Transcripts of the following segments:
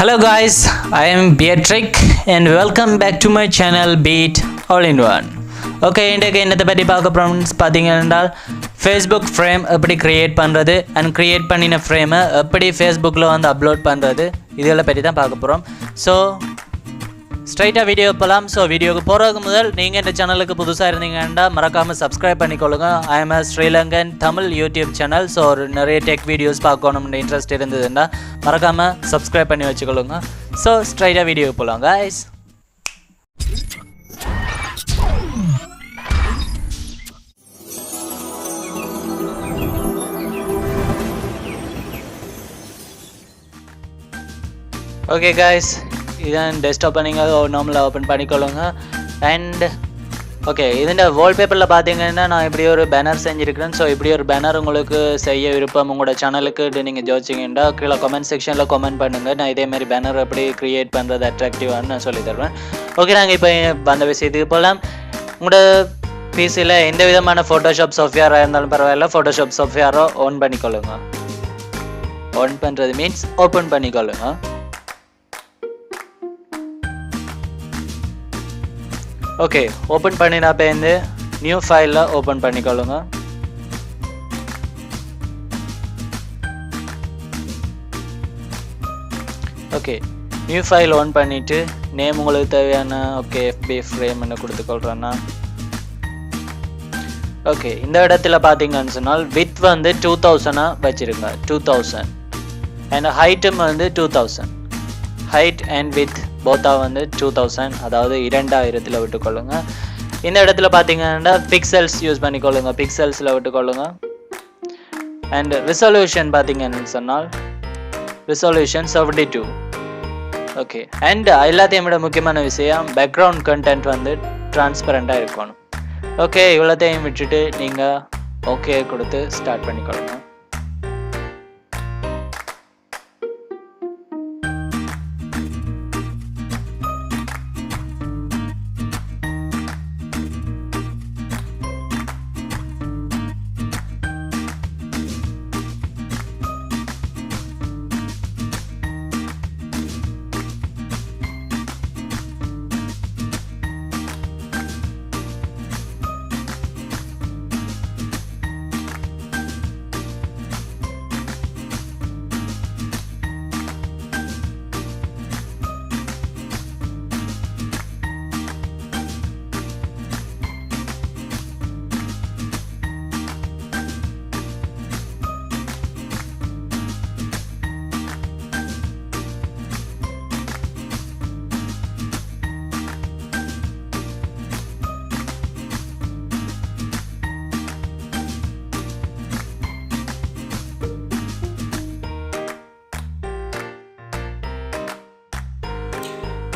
Hello guys, I am Beatrick and welcome back to my channel Beat All in One. Okay, இன்றைக்கு என்னத்தை பற்றி பார்க்க போகிறோம்னு பார்த்தீங்கன்னா ஃபேஸ்புக் ஃப்ரேம் எப்படி க்ரியேட் பண்ணுறது அண்ட் க்ரியேட் பண்ணின ஃப்ரேமை எப்படி ஃபேஸ்புக்கில் வந்து அப்லோட் பண்ணுறது இதெல்லாம் பற்றி தான் பார்க்க போகிறோம். ஸோ ஸ்ட்ரைட்டாக வீடியோ போகலாம். ஸோ வீடியோக்கு போகிறதுக்கு முதல் நீங்கள் இந்த சேனலுக்கு புதுசாக இருந்தீங்கன்னா மறக்காமல் சப்ஸ்கிரைப் பண்ணிக்கொள்ளுங்க. I am Sri Lankan Tamil YouTube channel. So ஒரு நிறைய டெக் வீடியோஸ் பார்க்கணும்னு இன்ட்ரெஸ்ட் இருந்ததுன்னா மறக்காமல் சப்ஸ்கிரைப் பண்ணி வச்சுக்கொள்ளுங்க. ஸோ ஸ்ட்ரைட்டாக வீடியோக்கு போகலாம் guys. ஓகே guys, இதான் டெஸ்க்டாப்பை நீங்கள் நார்மலாக ஓப்பன் பண்ணிக்கொள்ளுங்க. அண்ட் ஓகே, இதுண்ட வால்பேப்பரில் பார்த்தீங்கன்னா நான் இப்படி ஒரு பேனர் செஞ்சுருக்கிறேன். ஸோ இப்படி ஒரு பேனர் உங்களுக்கு செய்ய விருப்பம் உங்களோட சேனலுக்கு நீங்கள் ஜோதிச்சிங்கன்னா கீழே கமெண்ட் செக்ஷனில் கமெண்ட் பண்ணுங்கள். நான் இதேமாதிரி பேனர் எப்படி க்ரியேட் பண்ணுறது அட்ராக்டிவான்னு நான் சொல்லி தருவேன். ஓகே, நாங்கள் இப்போ அந்த விஷயத்துக்கு போகலாம். உங்களோட பிசியில் எந்த விதமான ஃபோட்டோஷாப் சாஃப்ட்வேராக இருந்தாலும் பரவாயில்ல, ஃபோட்டோஷாப் சாஃப்ட்வேரை ஆன் பண்ணிக்கொள்ளுங்க. ஆன் பண்ணுறது மீன்ஸ் ஓப்பன் பண்ணிக்கொள்ளுங்க. ஓகே, ஓப்பன் பண்ணினா பேருந்து நியூ ஃபைலில் ஓப்பன் பண்ணிக்கொள்ளுங்க. ஓகே, நியூ ஃபைல் ஓன் பண்ணிவிட்டு நேம் உங்களுக்கு தேவையான ஓகே எஃபி ஃப்ரேம்னு கொடுத்துக்கொள்கிறேன்னா ஓகே, இந்த இடத்துல பார்த்தீங்கன்னு சொன்னால் வித் வந்து 2000 வச்சுருங்க. 2000 அண்ட் ஹைட்டும் வந்து 2000. ஹைட் அண்ட் வித் போத்தா வந்து 2000, அதாவது 2000 விட்டுக்கொள்ளுங்க. இந்த இடத்துல பார்த்தீங்கன்னா பிக்சல்ஸ் யூஸ் பண்ணிக்கொள்ளுங்க. பிக்சல்ஸில் விட்டுக்கொள்ளுங்க. அண்ட் ரிசல்யூஷன் பார்த்தீங்கன்னு சொன்னால் ரிசல்யூஷன் 72. ஓகே, அண்ட் எல்லாத்தையும் விட முக்கியமான விஷயம் பேக்ரவுண்ட் கண்டென்ட் வந்து டிரான்ஸ்பரண்டாக இருக்கணும். ஓகே, இவ்வளோத்தையும் விட்டுட்டு நீங்கள் ஓகே கொடுத்து ஸ்டார்ட் பண்ணிக்கொள்ளுங்க.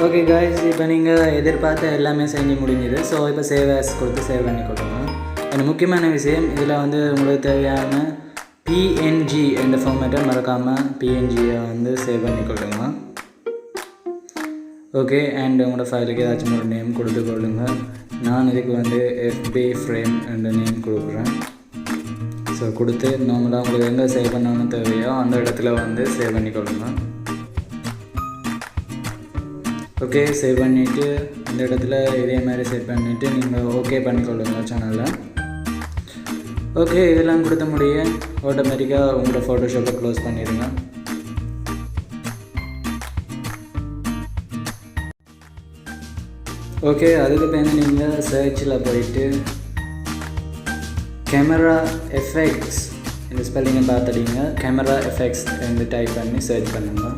ஓகே காய்ஸ், இப்போ நீங்கள் எதிர்பார்த்த எல்லாமே செஞ்சு முடிஞ்சுது. ஸோ இப்போ சேவ் ஆஸ் கொடுத்து சேவ் பண்ணிக்கொள்ளுங்க. எனக்கு முக்கியமான விஷயம் இதில் வந்து உங்களுக்கு தேவையான பிஎன்ஜி என்ற ஃபார்மேட்டை மறக்காமல் பிஎன்ஜியை வந்து சேவ் பண்ணிக்கொள்ளுங்க. ஓகே, அண்ட் உங்களோட ஃபைலுக்கு ஏதாச்சும் ஒரு நேம் கொடுத்துக்கொள்ளுங்க. நான் இதுக்கு வந்து எஃபி ஃப்ரேம் என்ற நேம் கொடுக்குறேன். ஸோ கொடுத்து நார்மலாக உங்களுக்கு எங்கே சேவ் பண்ணணும்னு தேவையோ அந்த இடத்துல வந்து சேவ் பண்ணிக்கொள்ளுங்க. ஓகே, சேவ் பண்ணிவிட்டு இந்த இடத்துல இதே மாதிரி செட் பண்ணிவிட்டு நீங்கள் ஓகே பண்ணிக்கொள்ளுங்க சேனலில். ஓகே, இதெல்லாம் கொடுத்த முடிய ஆட்டோமேட்டிக்காக உங்களோட ஃபோட்டோஷாப்பை க்ளோஸ் பண்ணிடுங்க. ஓகே, அதுக்கு பிறகு நீங்கள் சர்ச்சில் போயிட்டு கேமரா எஃபெக்ட்ஸ் இந்த ஸ்பெல்லிங்கை பார்த்துட்டீங்க. கேமரா எஃபெக்ட்ஸ் என்று டைப் பண்ணி சர்ச் பண்ணுங்கள்.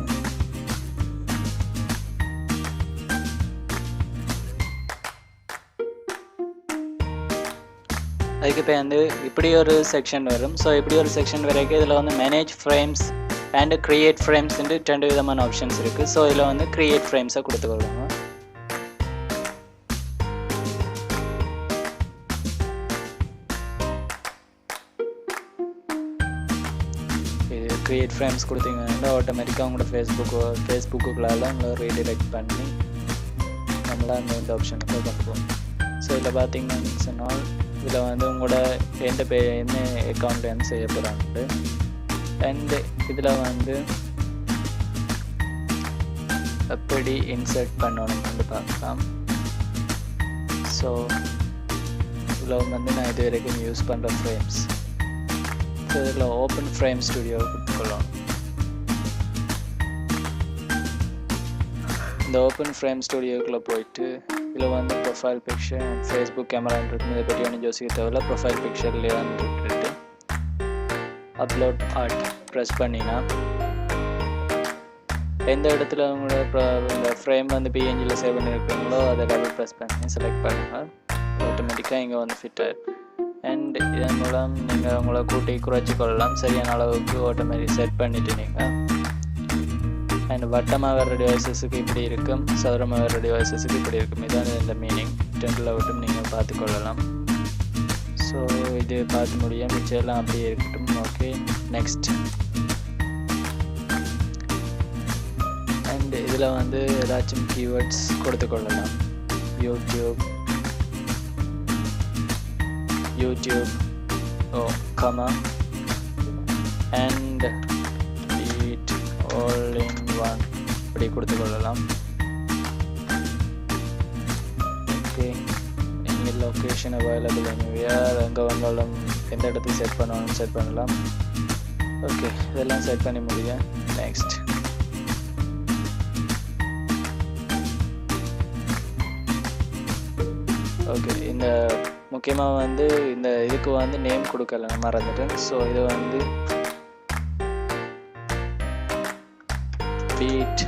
அதுக்கு இப்போ வந்து இப்படி ஒரு செக்ஷன் வரும். ஸோ இப்படி ஒரு செக்ஷன் வரைக்கும் இதில் வந்து மேனேஜ் ஃப்ரேம்ஸ் அண்ட் க்ரியேட் ஃப்ரேம்ஸ்ன்ட்டு 2 விதமான ஆப்ஷன்ஸ் இருக்குது. ஸோ இதில் வந்து க்ரியேட் ஃப்ரேம்ஸை கொடுத்துக்கொள்ளுங்க. இது க்ரியேட் ஃப்ரேம்ஸ் கொடுத்தீங்கன்னா ஆட்டோமேட்டிக்காக உங்களோட ஃபேஸ்புக்குள்ளால் உங்களை ரீடிரெக்ட் பண்ணி நம்மளாக இந்த ஆப்ஷனுக்கு கொண்டு போகும். ஸோ இதில் பார்த்தீங்கன்னு சொன்னால் இதில் வந்து உங்களோட என்ன அக்கௌண்ட் வந்து செய்ய போகிறாங்க. அண்ட் இதில் வந்து எப்படி இன்சர்ட் பண்ணணும்னு பார்க்கலாம். ஸோ இதில் வந்து நான் இது வரைக்கும் யூஸ் பண்ணுற ஃப்ரேம்ஸ். ஸோ இதில் ஓப்பன் ஃப்ரேம் ஸ்டுடியோ கொடுத்துக்கலாம். இந்த ஓப்பன் ஃப்ரேம் ஸ்டுடியோக்குள்ளே போயிட்டு இதில் வந்து ப்ரொஃபைல் பிக்சர் அண்ட் ஃபேஸ்புக் கேமரான்னு இருக்கும். இதை பற்றி ஒன்றும் யோசிக்க தேவையில்ல. ப்ரொஃபைல் பிக்சர்லேயே வந்துட்டு அப்லோட் ஆர்ட் ப்ரெஸ் பண்ணினா எந்த இடத்துல உங்களோட இந்த ஃப்ரேம் வந்து பிஎன்ஜியில் சேவ் பண்ணியிருக்கீங்களோ அதை டபுள் ப்ரெஸ் பண்ணி செலக்ட் பண்ணுங்கள். ஆட்டோமேட்டிக்காக இங்கே வந்து ஃபிட் ஆகிடும். அண்ட் இதன் மூலம் நீங்கள் உங்களை கூட்டி குறைச்சி கொள்ளலாம். சரியான அளவுக்கு ஆட்டோமேட்டிக் செட் பண்ணிவிட்டு நீங்கள் அண்ட் வட்டமாக வர டிவைசஸுக்கு இப்படி இருக்கும், சதுரமாக வர டிவைசஸுக்கு இப்படி இருக்கும். இதான் இந்த மீனிங். டென்டில் விட்டும் நீங்கள் பார்த்துக்கொள்ளலாம். ஸோ இது பார்த்து முடியும். மிச்சம் அப்படியே இருக்கட்டும். Okay, next. அண்ட் இதில் வந்து ஏதாச்சும் கீவேர்ட்ஸ் கொடுத்துக்கொள்ளலாம். YouTube comma and beat all in one இப்படி கொடுத்துக்கொள்ளலாம். ஓகே, நீங்கள் லொக்கேஷன் அவைலபிள் எனிவேர், எங்கே வந்தாலும் எந்த இடத்துக்கு செட் பண்ணணும் செட் பண்ணலாம். ஓகே, இதெல்லாம் செட் பண்ணி முடியும். நெக்ஸ்ட். ஓகே, இந்த முக்கியமாக வந்து இந்த இதுக்கு வந்து நேம் கொடுக்கல, நான் மறந்துட்டேன். ஸோ இது வந்து பீட்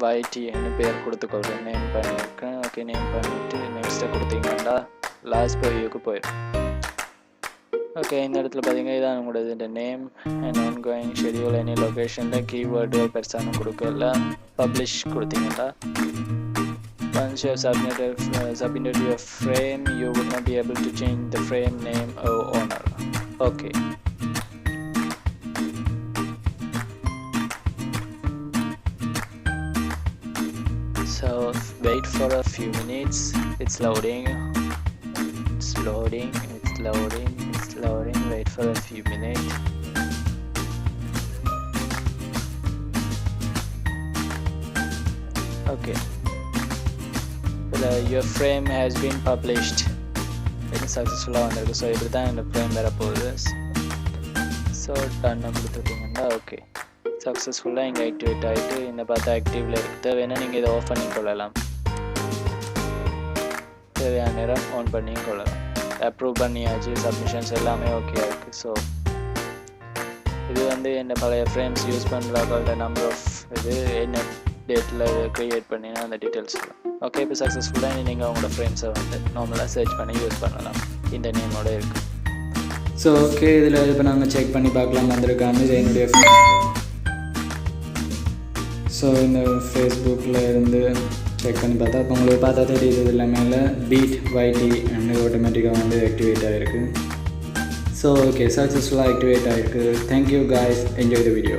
YTன்னு பேர் கொடுத்துக்கொள்கிறேன். நேம் பண்ணியிருக்கேன். ஓகே, நேம் பண்ணிவிட்டு நெக்ஸ்ட்டை கொடுத்தீங்கன்னா லாஸ்ட் ப்ரிவியூக்கு போயிடும். ஓகே, இந்த இடத்துல பார்த்தீங்கன்னா இதான் உங்களோட இந்த name and ongoing schedule any லொக்கேஷனில் கீவேர்டு பெருசான கொடுக்கல. பப்ளிஷ் கொடுத்தீங்கன்னா once you have submitted your frame, you will not be able to change the frame name or owner. Okay. So wait for a few minutes. It's loading. Wait for a few minutes. Okay. Your frame has been published. இது சக்ஸஸ்ஃபுல்லாக வந்திருக்கு. So இப்படி தான் இந்த frame வரப்போகுது. So டன்னு கொடுத்துட்டிங்கன்னா okay, சக்ஸஸ்ஃபுல்லாக இங்கே ஆக்டிவேட் ஆகிட்டு இந்த பார்த்தா ஆக்டிவில் இருக்குது. வேணால் நீங்கள் இதை ஆஃப் பண்ணி கொள்ளலாம். தேவையான நேரம் ஆன் பண்ணி கொள்ளலாம். அப்ரூவ் பண்ணியாச்சு. சப்மிஷன்ஸ் எல்லாமே ஓகே இருக்குது. ஸோ இது வந்து என்ன பழைய ஃப்ரேம்ஸ் யூஸ் பண்ணுறாங்களோட நம்பர் ஆஃப் இது என்ன டேட்டில் க்ரியேட் பண்ணினா அந்த டீட்டெயில்ஸ் எல்லாம் ஓகே. இப்போ சக்ஸஸ்ஃபுல்லாக நீங்கள் உங்களோட ஃப்ரேம்ஸை வந்து நார்மலாக சர்ச் பண்ணி யூஸ் பண்ணலாம். இந்த நேமோட இருக்குது. ஸோ ஓகே, இதில் இப்போ நாங்கள் செக் பண்ணி பார்க்கலாம் வந்திருக்காங்க. இது என்னுடைய ஸோ இந்த ஃபேஸ்புக்கில் இருந்து செக் பண்ணி பார்த்தா இப்போ உங்களுக்கு பார்த்தா தெரியுது இது எல்லாமே பீட் YT அண்ட் ஆட்டோமேட்டிக்காக வந்து ஆக்டிவேட் ஆகிருக்கு. ஸோ ஓகே, சக்ஸஸ்ஃபுல்லாக ஆக்டிவேட் ஆகிருக்கு. Thank you guys, enjoy the video.